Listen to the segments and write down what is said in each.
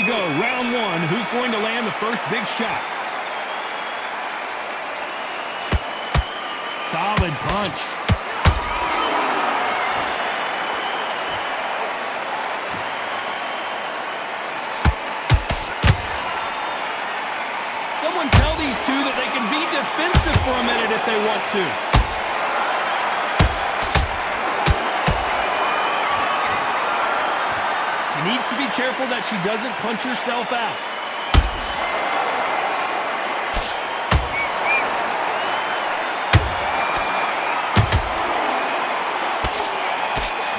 go, round one. Who's going to land the first big shot? Solid punch. Someone tell these two that they can be defensive for a minute if they want to. She needs to be careful that she doesn't punch herself out.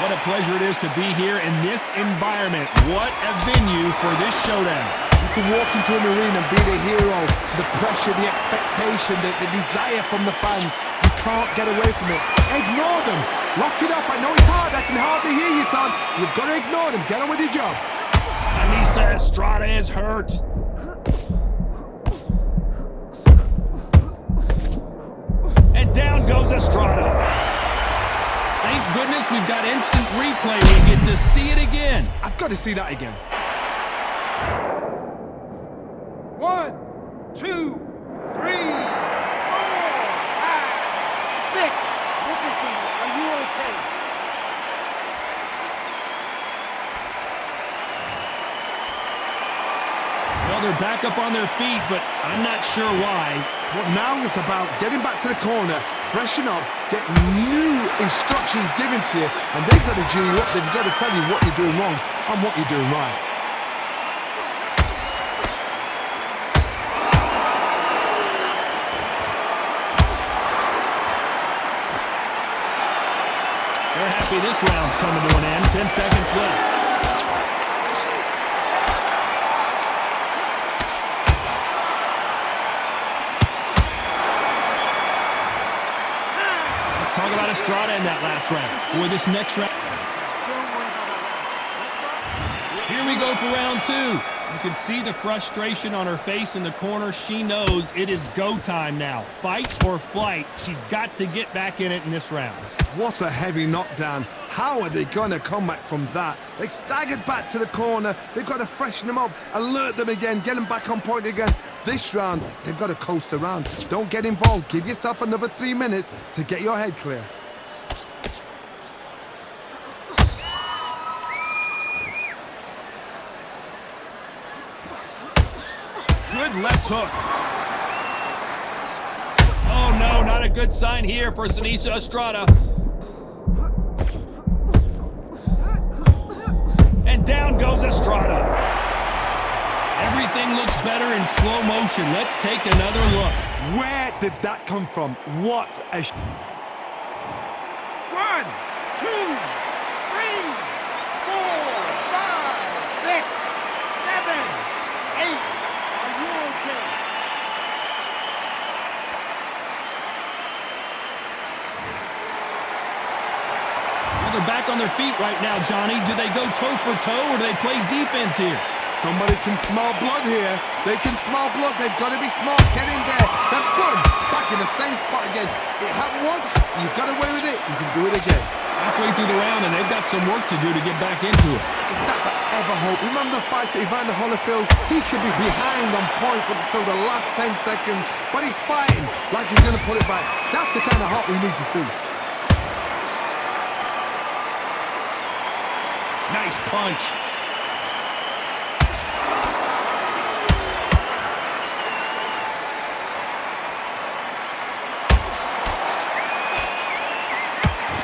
What a pleasure it is to be here in this environment. What a venue for this showdown. You can walk into an arena and be the hero. The pressure, the expectation, the desire from the fans. You can't get away from it. Ignore them. Lock it up. I know it's hard. I can hardly hear you, Tom. You've got to ignore them. Get on with your job. Seniesa Estrada is hurt. And down goes Estrada. Thank goodness we've got instant replay. We get to see it again. I've got to see that again. 1, 2, 3, 4, 5, 6. Listen to me. Are you okay? Well, they're back up on their feet, but I'm not sure why. Well, now it's about getting back to the corner, freshen up, get new instructions given to you, and they've got to G you up. They've got to tell you what you're doing wrong and what you're doing right. They're happy this round's coming to an end. 10 seconds left. Talk about Estrada in that last round. Boy, this next round. Here we go for round two. You can see the frustration on her face in the corner. She knows it is go time now. Fight or flight. She's got to get back in it in this round. What a heavy knockdown. How are they going to come back from that? They staggered back to the corner. They've got to freshen them up, alert them again, get them back on point again. This round, they've got to coast around. Don't get involved. Give yourself another 3 minutes to get your head clear. Good left hook. Oh no, not a good sign here for Seniesa Estrada. And down goes Estrada. Everything looks better in slow motion. Let's take another look. Where did that come from? What a 1, 2, 3, 4, 5, 6, 7, 8. Are you okay? Well, they're back on their feet right now, Johnny. Do they go toe for toe or do they play defense here? Somebody can smell blood here. They can smell blood. They've got to be smart. Get in there. Then boom, back in the same spot again. It happened once. You got away with it. You can do it again. Halfway through the round, and they've got some work to do to get back into it. Is that forever hope? Remember the fight to Evander Holyfield? He could be behind on points up until the last 10 seconds, but he's fighting like he's going to put it back. That's the kind of hope we need to see. Nice punch.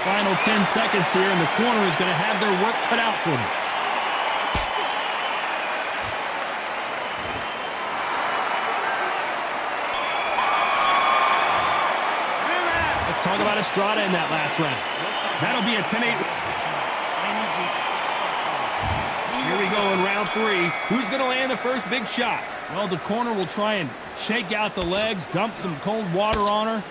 Final 10 seconds here, and the corner is going to have their work cut out for them. Let's talk about Estrada in that last round. That'll be a 10-8. Here we go in round three. Who's going to land the first big shot? Well, the corner will try and shake out the legs, dump some cold water on her,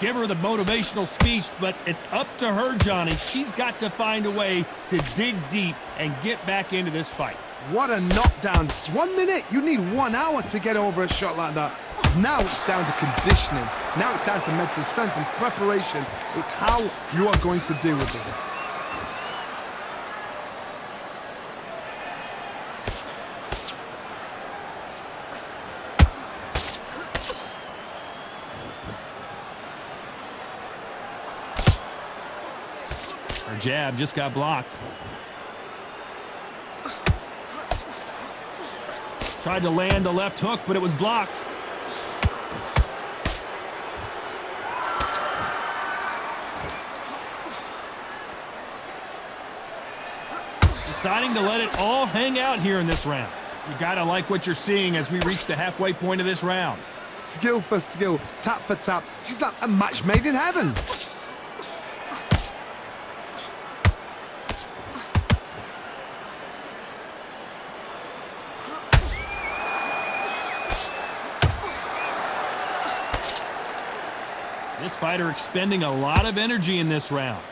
give her the motivational speech, but it's up to her, Johnny. She's got to find a way to dig deep and get back into this fight. What a knockdown. 1 minute. You need 1 hour to get over a shot like that. Now it's down to conditioning. Now it's down to mental strength and preparation. It's how you are going to deal with this. jab just got blocked. Tried to land the left hook, but it was blocked. Deciding to let it all hang out here in this round. You gotta like what you're seeing as we reach the halfway point of this round. Skill for skill, tap for tap. She's like a match made in heaven. This fighter expending a lot of energy in this round.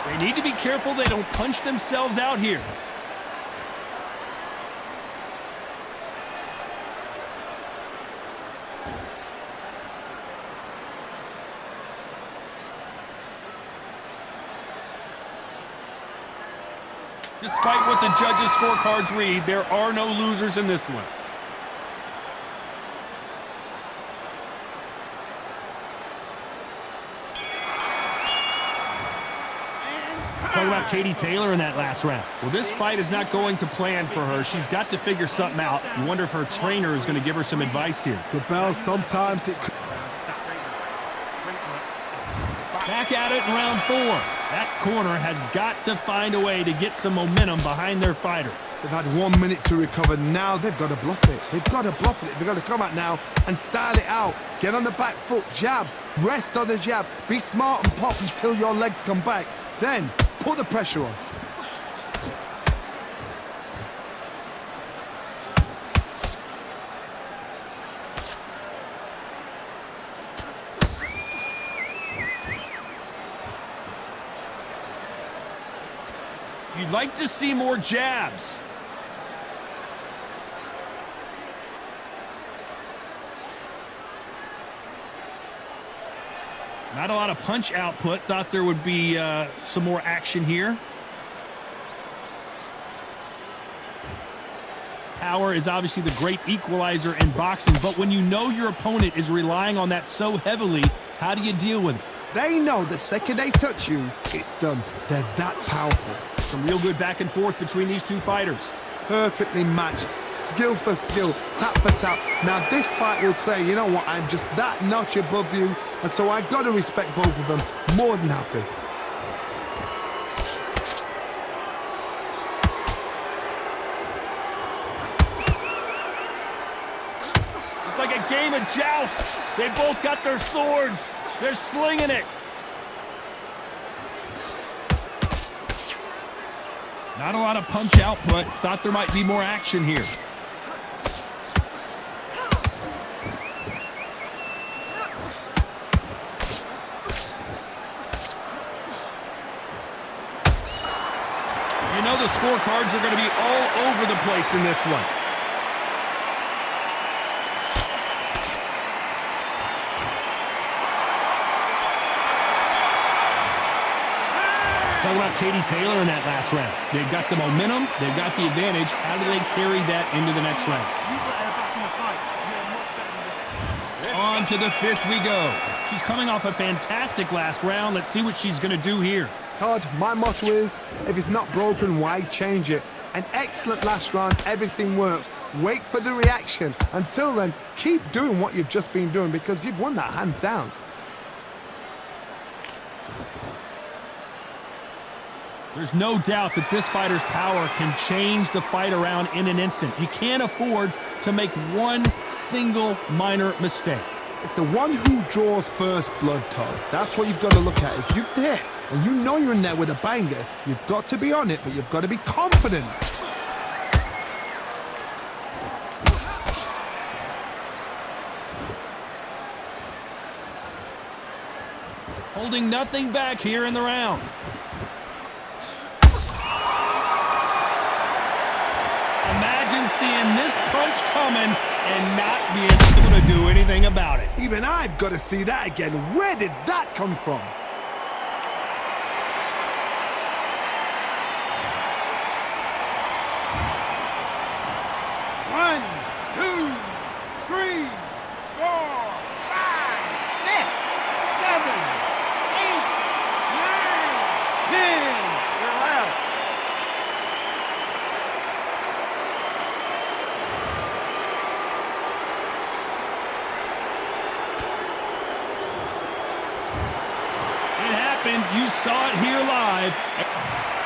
They need to be careful they don't punch themselves out here. Despite what the judges' scorecards read, there are no losers in this one. Talk about Katie Taylor in that last round. Well, this fight is not going to plan for her. She's got to figure something out. You wonder if her trainer is going to give her some advice here. The bell, sometimes it could. Back at it in round 4. That corner has got to find a way to get some momentum behind their fighter. They've had 1 minute to recover. Now they've got to bluff it. They've got to bluff it. They've got to come out now and style it out. Get on the back foot, jab, rest on the jab. Be smart and pop until your legs come back. Then put the pressure on. You'd like to see more jabs. Not a lot of punch output. Thought there would be some more action here. Power is obviously the great equalizer in boxing, but when you know your opponent is relying on that so heavily, how do you deal with it? They know the second they touch you, it's done. They're that powerful. Some real good back and forth between these two fighters. Perfectly matched, skill for skill, tap for tap. Now this fight will say, you know what, I'm just that notch above you, and so I got to respect both of them. More than happy. It's like a game of joust. They both got their swords. They're slinging it. Not a lot of punch output. Thought there might be more action here. You know the scorecards are going to be all over the place in this one. Talk about Katie Taylor in that last round. They've got the momentum, they've got the advantage. How do they carry that into the next round? On to the 5th we go. She's coming off a fantastic last round. Let's see what she's going to do here. Todd, my motto is, if it's not broken, why change it? An excellent last round, everything works. Wait for the reaction. Until then, keep doing what you've just been doing because you've won that hands down. There's no doubt that this fighter's power can change the fight around in an instant. You can't afford to make one single minor mistake. It's the one who draws first blood, Todd. That's what you've got to look at. If you're there and you know you're in there with a banger, you've got to be on it, but you've got to be confident. Holding nothing back here in the round. Imagine seeing this punch coming and not being able to do anything about it. Even I've got to see that again. Where did that come from? One, two, three, four, five. You saw it here live.